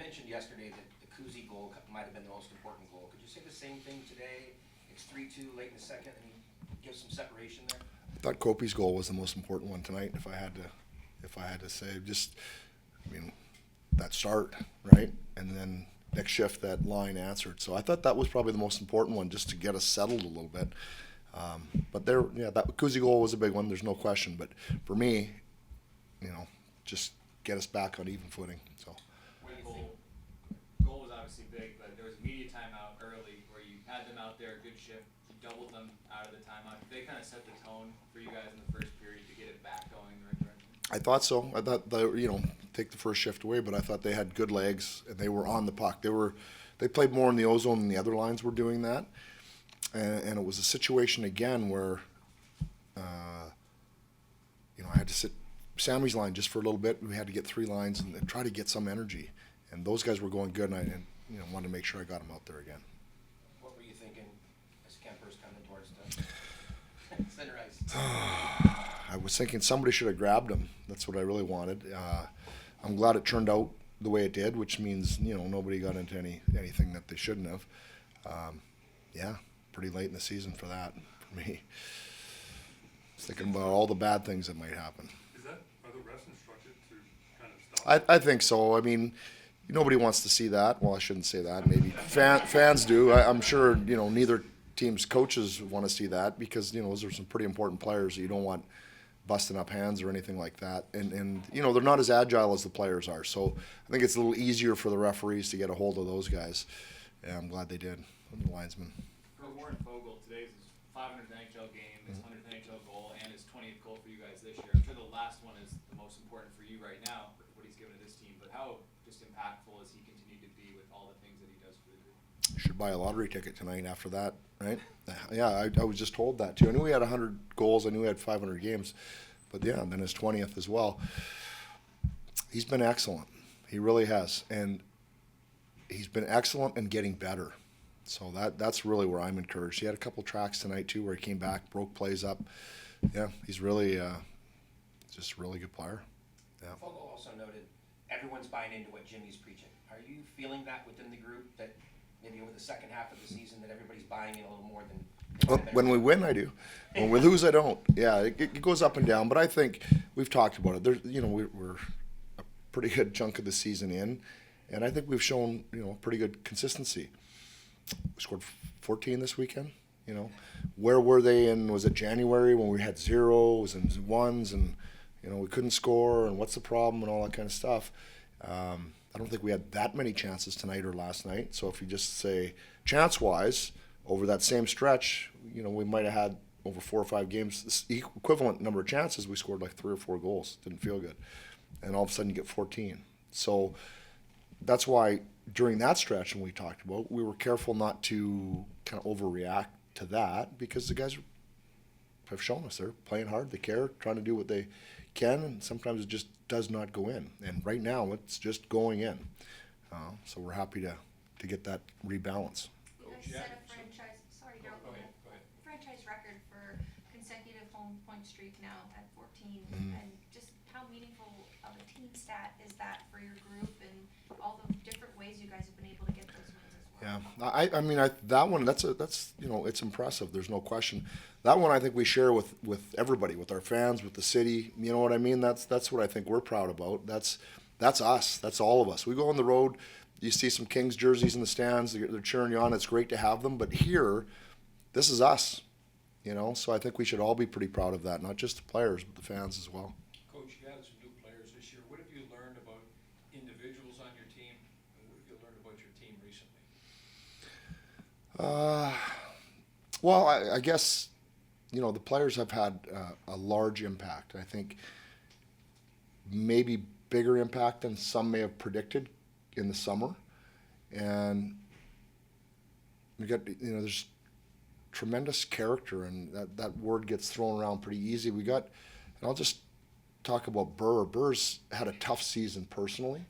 mentioned yesterday that the Kuzi goal might have been the most important goal. Could you say the same thing today? It's 3-2 late in the second, and give some separation there. I thought Kopi's goal was the most important one tonight. If I had to say, just, I mean, that start, right, and then next shift that line answered. So I thought that was probably the most important one, just to get us settled a little bit. But there, yeah, that Kuzi goal was a big one. There's no question. But for me, just get us back on even footing. So. Goal was obviously big, but there was a media timeout early where you had them out there, good shift, you doubled them out of the timeout. They kind of set the tone for you guys in the first period to get it back going in the right direction. I thought so. I thought take the first shift away, but I thought they had good legs and they were on the puck. They played more in the ozone than the other lines were doing that, and it was a situation again where, I had to sit Sammy's line just for a little bit. We had to get 3 lines and try to get some energy, and those guys were going good, and I wanted to make sure I got them out there again. What were you thinking as Kemper's coming towards the center ice? I was thinking somebody should have grabbed him. That's what I really wanted. I'm glad it turned out the way it did, which means nobody got into anything that they shouldn't have. Yeah, pretty late in the season for that for me. I was thinking about all the bad things that might happen. Are the refs instructed to kind of stop? I think so. I mean, nobody wants to see that. Well, I shouldn't say that. Maybe fans do. I'm sure neither team's coaches want to see that, because those are some pretty important players that you don't want busting up hands or anything like that. And they're not as agile as the players are. So I think it's a little easier for the referees to get a hold of those guys. Yeah, I'm glad they did. The linesmen. For Warren Fogle, today's his 500th NHL game, his 100th NHL goal, and his 20th goal for you guys this year. I'm sure the last one is the most important for you right now, with what he's given to this team. But how just impactful has he continued to be with all the things that he does for the group? Should buy a lottery ticket tonight after that, right? Yeah, I was just told that too. I knew he had 100 goals. I knew he had 500 games. But yeah, and then his 20th as well. He's been excellent. He really has. And he's been excellent and getting better. So that's really where I'm encouraged. He had a couple tracks tonight too where he came back, broke plays up. Yeah, he's really just a really good player. Yeah. Fogle also noted everyone's buying into what Jimmy's preaching. Are you feeling that within the group, that maybe over the second half of the season that everybody's buying in a little more than when we win, I do. When we lose, I don't. Yeah, it goes up and down. But I think we've talked about it. We're a pretty good chunk of the season in, and I think we've shown pretty good consistency. We scored 14 this weekend. Where were they in? Was it January when we had zeros and ones and we couldn't score, and what's the problem and all that kind of stuff? I don't think we had that many chances tonight or last night. So if you just say chance-wise, over that same stretch, we might have had over 4 or 5 games, equivalent number of chances, we scored like 3 or 4 goals. Didn't feel good. And all of a sudden you get 14. So that's why during that stretch, when we talked about, we were careful not to kind of overreact to that, because the guys have shown us they're playing hard, they care, trying to do what they can, and sometimes it just does not go in. And right now it's just going in. So we're happy to get that rebalance. You guys set a franchise, franchise record for consecutive home point streak now at 14. And just how meaningful of a team stat is that for your group, and all the different ways you guys have been able to get those wins as well? Yeah, I mean that one, that's it's impressive. There's no question. That one I think we share with everybody, with our fans, with the city. You know what I mean? That's what I think we're proud about. That's us. That's all of us. We go on the road. You see some Kings jerseys in the stands. They're cheering you on. It's great to have them. But here, this is us. So I think we should all be pretty proud of that, not just the players, but the fans as well. Coach, you added some new players this year. What have you learned about individuals on your team, and what have you learned about your team recently? Well, I guess, the players have had a large impact. I think maybe bigger impact than some may have predicted in the summer. And we got, there's tremendous character, and that word gets thrown around pretty easy. We got, and I'll just talk about Burr. Burr's had a tough season personally.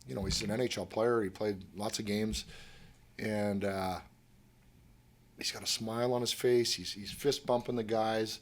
He's an NHL player. He played lots of games, and he's got a smile on his face. He's fist bumping the guys.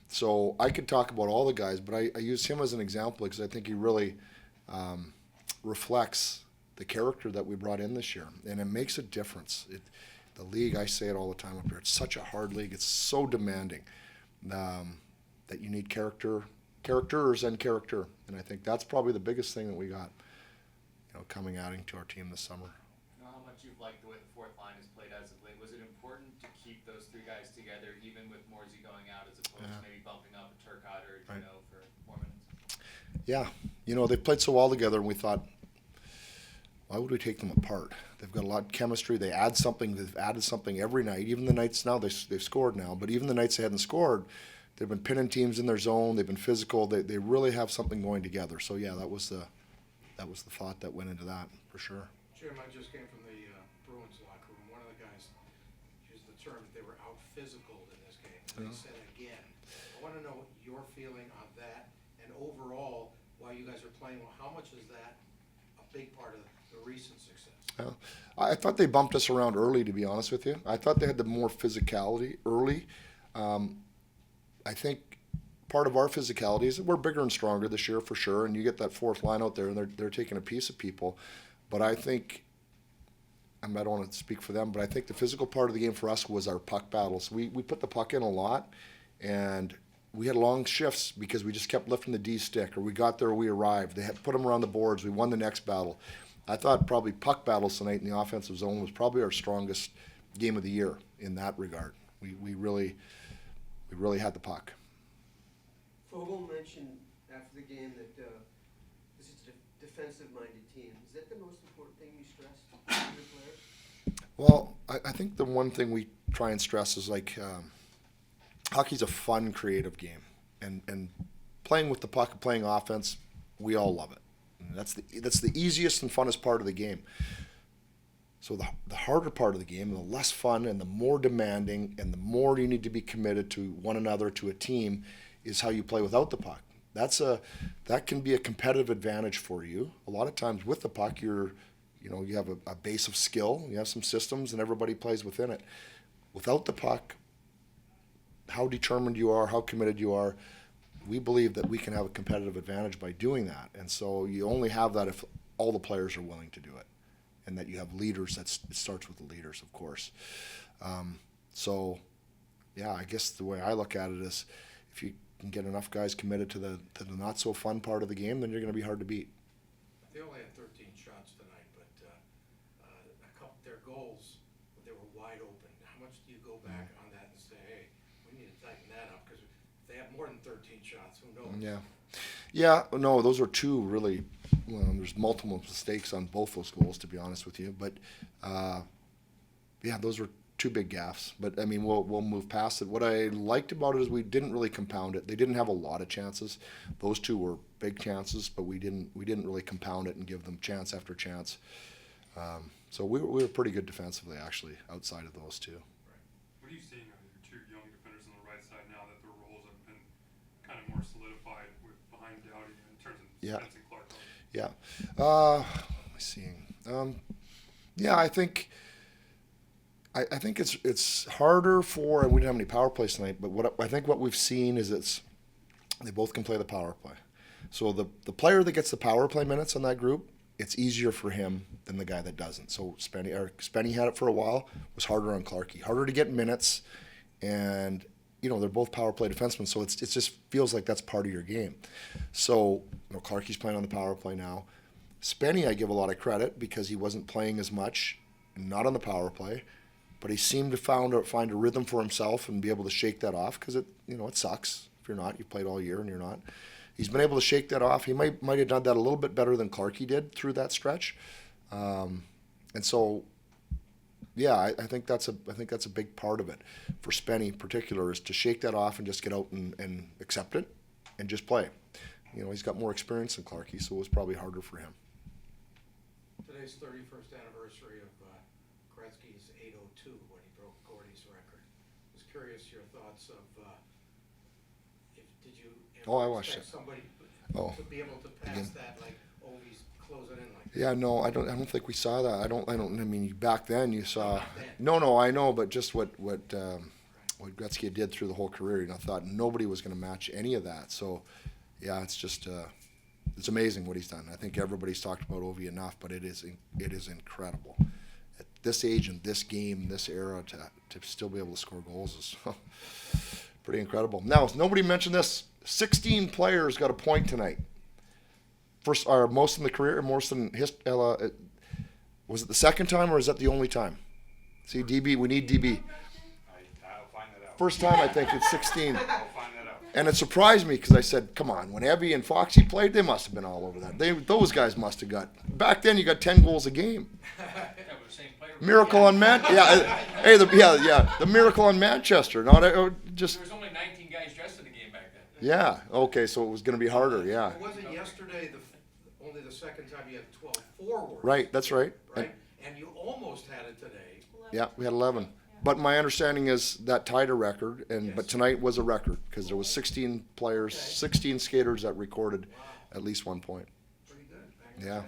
So I could talk about all the guys, but I use him as an example because I think he really reflects the character that we brought in this year, and it makes a difference. The league, I say it all the time up here, it's such a hard league. It's so demanding that you need characters and character, and I think that's probably the biggest thing that we got, adding to our team this summer. I know how much you've liked the way the fourth line is played as of late. Was it important to keep those three guys together, even with Morsey going out, as opposed to maybe bumping up a Turcotte or Gino for more minutes? Yeah, they've played so well together, and we thought, why would we take them apart? They've got a lot of chemistry. They add something. They've added something every night. Even the nights now, they've scored now, but even the nights they hadn't scored, they've been pinning teams in their zone. They've been physical. They really have something going together. So yeah, that was the thought that went into that for sure. Jim, I just came from the Bruins locker room. One of the guys used the term that they were out physical in this game. And they said again. I want to know what you're feeling on that, and overall, while you guys are playing well, how much is that a big part of the recent success? Yeah. I thought they bumped us around early, to be honest with you. I thought they had the more physicality early. I think part of our physicality is that we're bigger and stronger this year for sure, and you get that fourth line out there, and they're taking a piece of people. But I think, I don't want to speak for them, but I think the physical part of the game for us was our puck battles. We put the puck in a lot, and we had long shifts because we just kept lifting the D stick, or we got there, we arrived. They had put them around the boards. We won the next battle. I thought probably puck battles tonight in the offensive zone was probably our strongest game of the year in that regard. We really had the puck. Fogel mentioned after the game that this is a defensive-minded team. Is that the most important thing you stress to your players? Well, I think the one thing we try and stress is hockey's a fun, creative game, and playing with the puck and playing offense, we all love it. And that's the easiest and funnest part of the game. So the harder part of the game, the less fun and the more demanding and the more you need to be committed to one another, to a team, is how you play without the puck. That can be a competitive advantage for you. A lot of times with the puck, you have a base of skill, you have some systems, and everybody plays within it. Without the puck, how determined you are, how committed you are, we believe that we can have a competitive advantage by doing that. And so you only have that if all the players are willing to do it, and that you have leaders. It starts with the leaders, of course. So, yeah, I guess the way I look at it is, if you can get enough guys committed to the not so fun part of the game, then you're going to be hard to beat. They only had 13 shots tonight, but a couple their goals, they were wide open. How much do you go back on that and say, hey, we need to tighten that up? Because if they have more than 13 shots, who knows? Yeah, no, those are two really, there's multiple mistakes on both those goals, to be honest with you. But, those were two big gaffes. But, we'll move past it. What I liked about it is we didn't really compound it. They didn't have a lot of chances. Those two were big chances, but we didn't really compound it and give them chance after chance. So we were pretty good defensively, actually, outside of those two. What are you seeing out of your two young defenders on the right side now that their roles have been kind of more solidified behind Dowdy in terms of Spence and Clark? Yeah. What am I seeing? I think it's harder for, and we didn't have any power plays tonight, but what we've seen is they both can play the power play. So the player that gets the power play minutes on that group, it's easier for him than the guy that doesn't. So Spenny had it for a while. It was harder on Clarkey. Harder to get minutes, and they're both power play defensemen, so it just feels like that's part of your game. So Clarkey's playing on the power play now. Spenny, I give a lot of credit because he wasn't playing as much, not on the power play, but he seemed to find a rhythm for himself and be able to shake that off, because it sucks if you're not. You played all year and you're not. He's been able to shake that off. He might have done that a little bit better than Clarkey did through that stretch, and so, yeah, I think that's a big part of it for Spenny in particular, is to shake that off and just get out and accept it and just play. He's got more experience than Clarkey, so it was probably harder for him. Today's 31st anniversary of Gretzky's 802 when he broke Gordy's record. I was curious your thoughts of did you I watched expect it. somebody Oh. to be able to pass that, like Ovi's closing in like that? Yeah, no, I don't think we saw that. I don't. Back then you saw. No, I know, but just what Gretzky did through the whole career, I thought nobody was going to match any of that. So, yeah, it's just it's amazing what he's done. I think everybody's talked about Ovi enough, but it is incredible. At this age and this game, this era, to still be able to score goals is pretty incredible. Now, nobody mentioned this. 16 players got a point tonight. First, or most in the career, most in history. Was it the second time, or is that the only time? See, DB, we need DB. I'll find that out. First time, I think it's 16. I'll find that out. And it surprised me because I said, come on, when Evie and Foxy played, they must have been all over that. Those guys must have got. Back then, you got 10 goals a game. Yeah, but the same player. Miracle on hey, the miracle on Manchester. Not just. There was only 19 guys dressed in the game back then. Yeah. Okay, so it was going to be harder. Yeah. It wasn't yesterday only the second time you had 12 forwards. Right. That's right. Right? And you almost had it today. Yeah, we had 11. But my understanding is that tied a record, but tonight was a record because there was 16 players, 16 skaters that recorded at least 1 point. Pretty good. Yeah,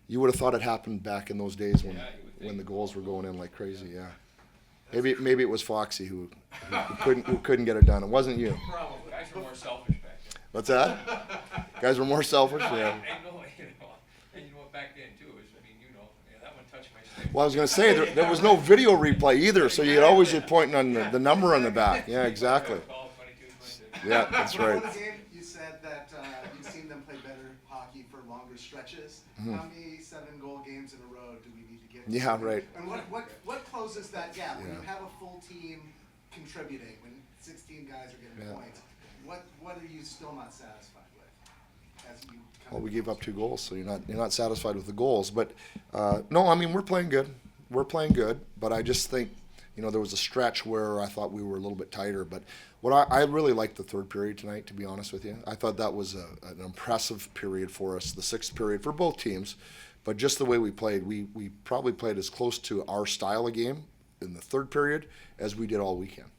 you would have thought it happened back in those days when the goals were going in like crazy. Yeah, maybe it was Foxy who couldn't get it done. It wasn't you. Probably. Guys were more selfish back then. What's that? Guys were more selfish. Yeah. I know, and you know what, back then too, that one touched my stick. Well, I was going to say there was no video replay either, so you'd always be pointing on the number on the back. Yeah, exactly. 12, 22, 26. Yeah, that's right. Before the game, you said that you've seen them play better hockey for longer stretches. How many 7-goal games in a row do we need to get to? Yeah, right. And what closes that gap? When Yeah. you have a full team contributing, when 16 guys are getting Yeah. points, what are you still not satisfied with? As you Well, we gave up 2 goals, so you're not satisfied with the goals. But no, I mean we're playing good. We're playing good, but I just think there was a stretch where I thought we were a little bit tighter. But what I really liked the third period tonight, to be honest with you. I thought that was an impressive period for us. The sixth period for both teams, but just the way we played, we probably played as close to our style of game in the third period as we did all weekend.